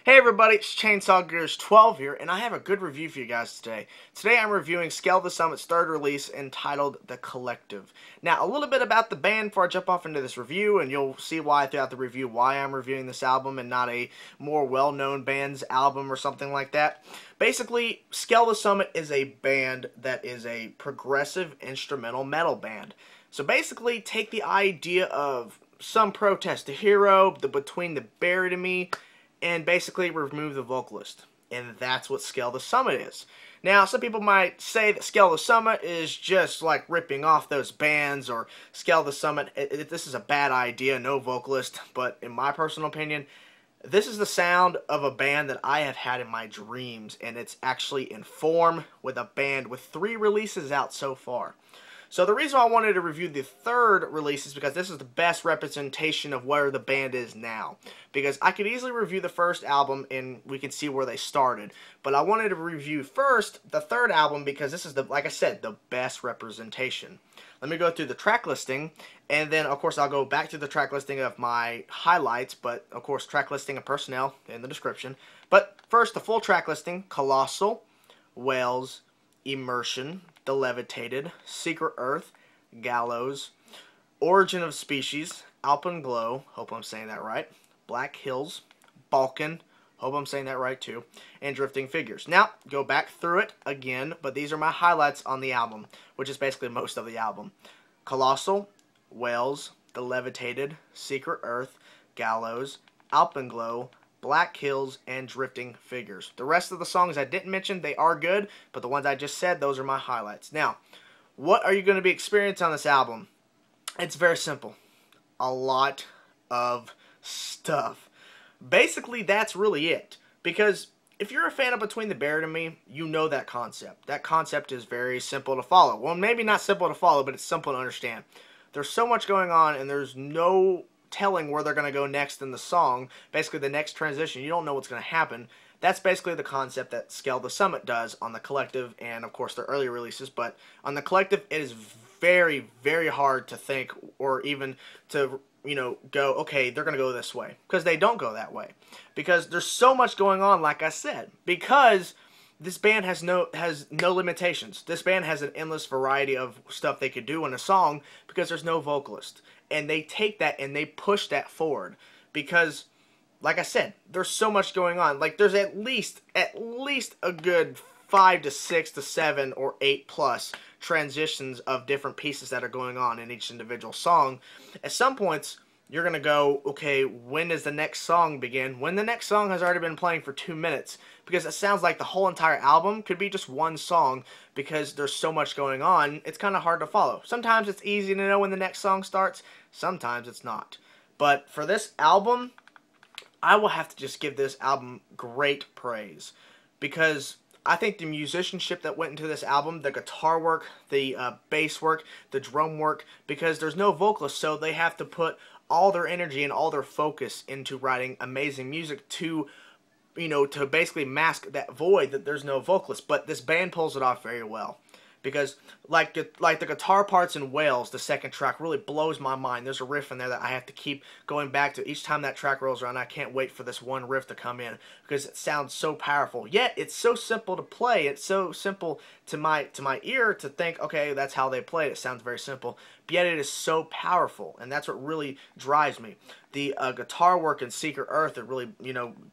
Hey everybody, it's Chainsaw Gears 12 here, and I have a good review for you guys today. Today I'm reviewing Scale the Summit's third release entitled The Collective. Now, a little bit about the band before I jump off into this review, and you'll see why throughout the review why I'm reviewing this album and not a more well-known band's album or something like that. Basically, Scale the Summit is a band that is a progressive instrumental metal band. So basically, take the idea of Some Protest the Hero, the Between the Buried and Me, and basically remove the vocalist. And that's what Scale the Summit is. Now, some people might say that Scale the Summit is just like ripping off those bands, or Scale the Summit, this is a bad idea, no vocalist. But in my personal opinion, this is the sound of a band that I have had in my dreams, and it's actually in form with a band with 3 releases out so far. So the reason I wanted to review the third release is because this is the best representation of where the band is now. Because I could easily review the first album and we can see where they started. But I wanted to review first the third album because this is, like I said, the best representation. Let me go through the track listing, and then of course I'll go back to the track listing of my highlights, but of course track listing and personnel in the description. But first, the full track listing: Colossal, Wales, Emersion, The Levitated, Secret Earth, Gallows, Origin of Species, Alpenglow, hope I'm saying that right, Black Hills, Balkan, hope I'm saying that right too, and Drifting Figures. Now, go back through it again, but these are my highlights on the album, which is basically most of the album. Colossal, Wales, The Levitated, Secret Earth, Gallows, Alpenglow, Black Hills, and Drifting Figures. The rest of the songs I didn't mention, they are good, but the ones I just said, those are my highlights. Now, what are you going to be experiencing on this album? It's very simple. A lot of stuff. Basically, that's really it. Because if you're a fan of Between the Buried and Me, you know that concept. That concept is very simple to follow. Well, maybe not simple to follow, but it's simple to understand. There's so much going on, and there's no telling where they're going to go next in the song. Basically, the next transition, you don't know what's going to happen. That's basically the concept that Scale the Summit does on the Collective and, of course, their earlier releases. But on the Collective, it is very, very hard to think or even to, go, okay, they're going to go this way. Because they don't go that way. Because there's so much going on, like I said. Because this band has no limitations. This band has an endless variety of stuff they could do in a song because there's no vocalist. And they take that and they push that forward because, like I said, there's so much going on. Like, there's at least a good 5 to 6 to 7 or 8 plus transitions of different pieces that are going on in each individual song. At some points, you're going to go, okay, when does the next song begin? When the next song has already been playing for 2 minutes. Because it sounds like the whole entire album could be just one song because there's so much going on, it's kind of hard to follow. Sometimes it's easy to know when the next song starts, sometimes it's not. But for this album, I will have to just give this album great praise. Because I think the musicianship that went into this album, the guitar work, the bass work, the drum work, because there's no vocalist, so they have to put all their energy and all their focus into writing amazing music to basically mask that void that there's no vocalist. But this band pulls it off very well. Because, like the guitar parts in Wales, the second track really blows my mind. There's a riff in there that I have to keep going back to each time that track rolls around. I can't wait for this one riff to come in because it sounds so powerful. Yet it's so simple to play. It's so simple to my ear to think, okay, that's how they play it. It sounds very simple. But yet it is so powerful, and that's what really drives me. The guitar work in Secret Earth, it really,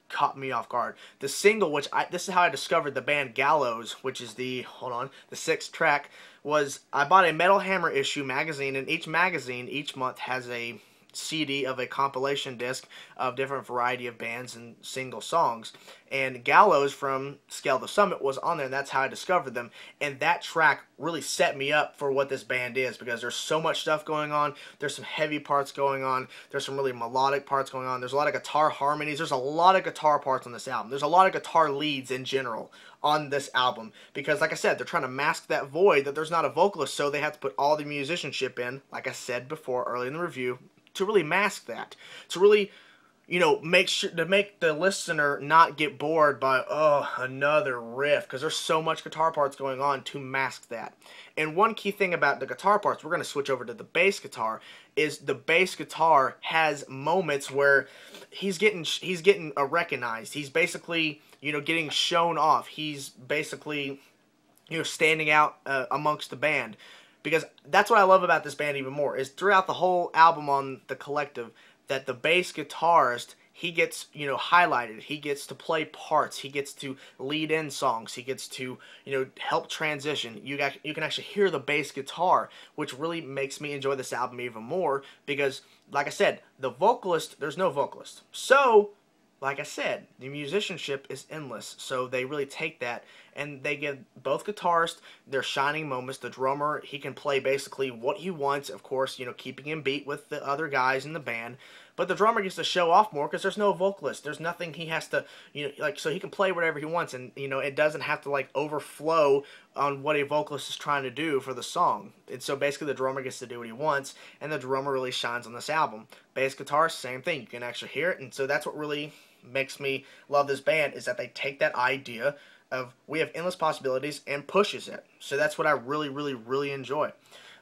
caught me off guard. The single, this is how I discovered the band Gallows, which is the 6th track, was I bought a Metal Hammer issue magazine, and each magazine each month has a CD of a compilation disc of different variety of bands and single songs. And Gallows from Scale the Summit was on there, and that's how I discovered them. And that track really set me up for what this band is because there's so much stuff going on. There's some heavy parts going on. There's some really melodic parts going on. There's a lot of guitar harmonies. There's a lot of guitar parts on this album. There's a lot of guitar leads in general on this album because, like I said, they're trying to mask that void that there's not a vocalist, so they have to put all the musicianship in, like I said before early in the review, to really mask that, to really make sure to make the listener not get bored by another riff, because there's so much guitar parts going on to mask that. And one key thing about the guitar parts, we're going to switch over to the bass guitar, is the bass guitar has moments where he's getting recognized. He's basically getting shown off. He's basically standing out amongst the band, because that's what I love about this band even more, is throughout the whole album on the Collective, that the bass guitarist, he gets, highlighted. He gets to play parts. He gets to lead in songs. He gets to, help transition. You can actually hear the bass guitar, which really makes me enjoy this album even more, because, like I said, the vocalist, there's no vocalist. So, like I said, the musicianship is endless. So they really take that, and they give both guitarists their shining moments. The drummer, he can play basically what he wants, of course, keeping in beat with the other guys in the band. But the drummer gets to show off more because there's no vocalist. There's nothing he has to, so he can play whatever he wants, and, it doesn't have to, overflow on what a vocalist is trying to do for the song. And so basically the drummer gets to do what he wants, and the drummer really shines on this album. Bass guitar, same thing. You can actually hear it, and so that's what really makes me love this band, is that they take that idea of we have endless possibilities and pushes it. So that's what I really, really, really enjoy.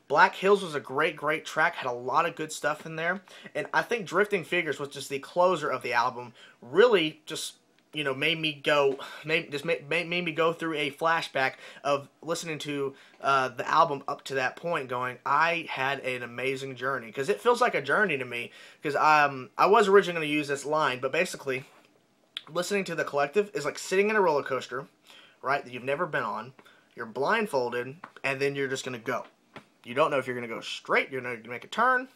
Black Hills was a great track, had a lot of good stuff in there, and I think Drifting Figures, which is the closer of the album, really just made me go through a flashback of listening to the album up to that point, going, I had an amazing journey, because it feels like a journey to me, because I was originally going to use this line, but basically listening to the Collective is like sitting in a roller coaster, right, that you've never been on. You're blindfolded, and then you're just going to go. You don't know if you're going to go straight. You're going to make a turn,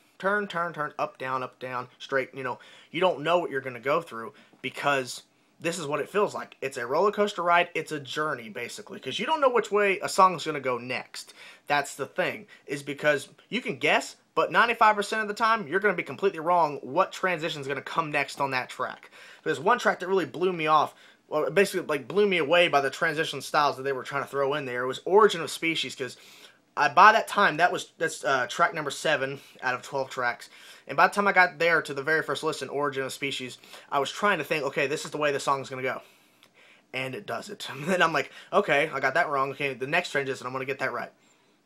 up, down, straight. You don't know what you're going to go through, because this is what it feels like. It's a roller coaster ride. It's a journey, basically, because you don't know which way a song is going to go next. That's the thing, is because you can guess, but 95% of the time, you're going to be completely wrong what transition is going to come next on that track. There's one track that really blew me off. Well, it basically blew me away by the transition styles that they were trying to throw in there. It was Origin of Species, because by that time, that's track number 7 out of 12 tracks. And by the time I got there to the very first listen, Origin of Species, I was trying to think, okay, this is the way the song's going to go. And it does it. And then I'm like, okay, I got that wrong. Okay, the next transition, I'm going to get that right.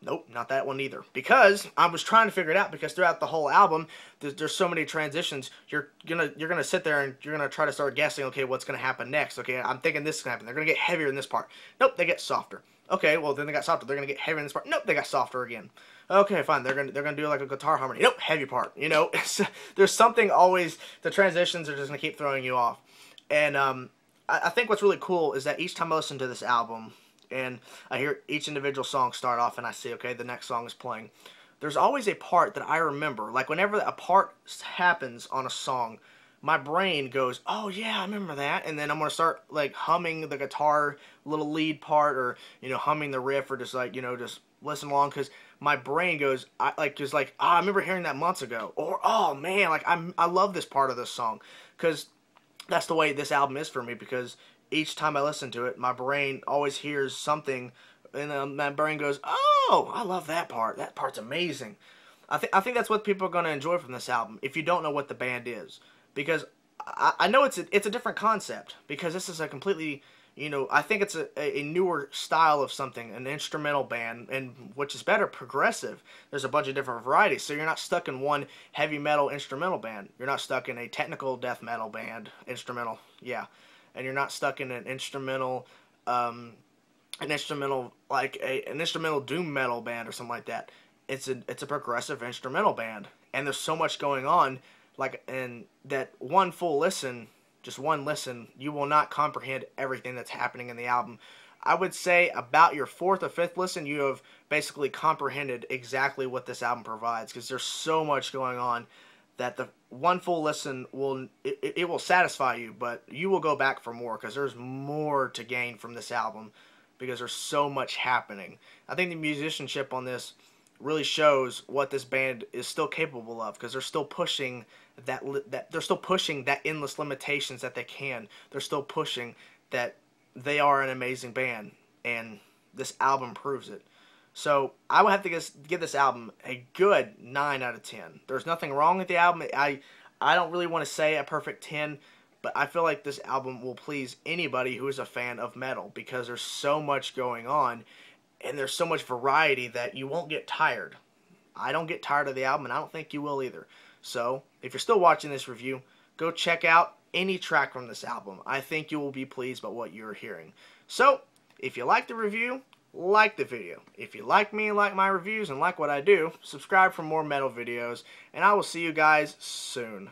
Nope, not that one either. Because I was trying to figure it out, because throughout the whole album, there's so many transitions. You're gonna sit there and you're gonna try to start guessing, okay, what's gonna happen next? Okay, I'm thinking this is gonna happen. They're gonna get heavier in this part. Nope, they get softer. Okay, well then they got softer. They're gonna get heavier in this part. Nope, they got softer again. Okay, fine. They're gonna do like a guitar harmony. Nope, heavy part. There's something always. The transitions are just gonna keep throwing you off. And I think what's really cool is that each time I listen to this album, and I hear each individual song start off, and I see, okay, the next song is playing, there's always a part that I remember. Like, whenever a part happens on a song, my brain goes, oh, yeah, I remember that, and then I'm going to start, humming the guitar little lead part, or, humming the riff, or just, just listen along, because my brain goes, I remember hearing that months ago, or, oh, man, I love this part of this song, because that's the way this album is for me, because each time I listen to it, my brain always hears something, and my brain goes, oh, I love that part. That part's amazing. I think that's what people are going to enjoy from this album, if you don't know what the band is. Because I know it's a different concept, because this is a completely, I think it's a newer style of something, an instrumental band, and which is better, progressive. There's a bunch of different varieties, so you're not stuck in one heavy metal instrumental band. You're not stuck in a technical death metal band, instrumental, yeah. And you're not stuck in an instrumental doom metal band or something like that. It's a progressive instrumental band, and there's so much going on, and that one full listen, just one listen, you will not comprehend everything that's happening in the album. I would say about your 4th or 5th listen, you have basically comprehended exactly what this album provides, because there's so much going on that the one full listen will satisfy you, but you will go back for more, because there's more to gain from this album, because there's so much happening. I think the musicianship on this really shows what this band is still capable of, because they're still pushing that endless limitations that they can. They're still pushing that they are an amazing band, and this album proves it. So I would have to give this album a good 9 out of 10. There's nothing wrong with the album. I I don't really want to say a perfect 10, but I feel like this album will please anybody who is a fan of metal because there's so much going on and there's so much variety that you won't get tired. I don't get tired of the album, and I don't think you will either. So, if you're still watching this review, go check out any track from this album. I think you will be pleased by what you're hearing. So, if you like the review, like the video. If you like me and like my reviews and like what I do, subscribe for more metal videos, and I will see you guys soon.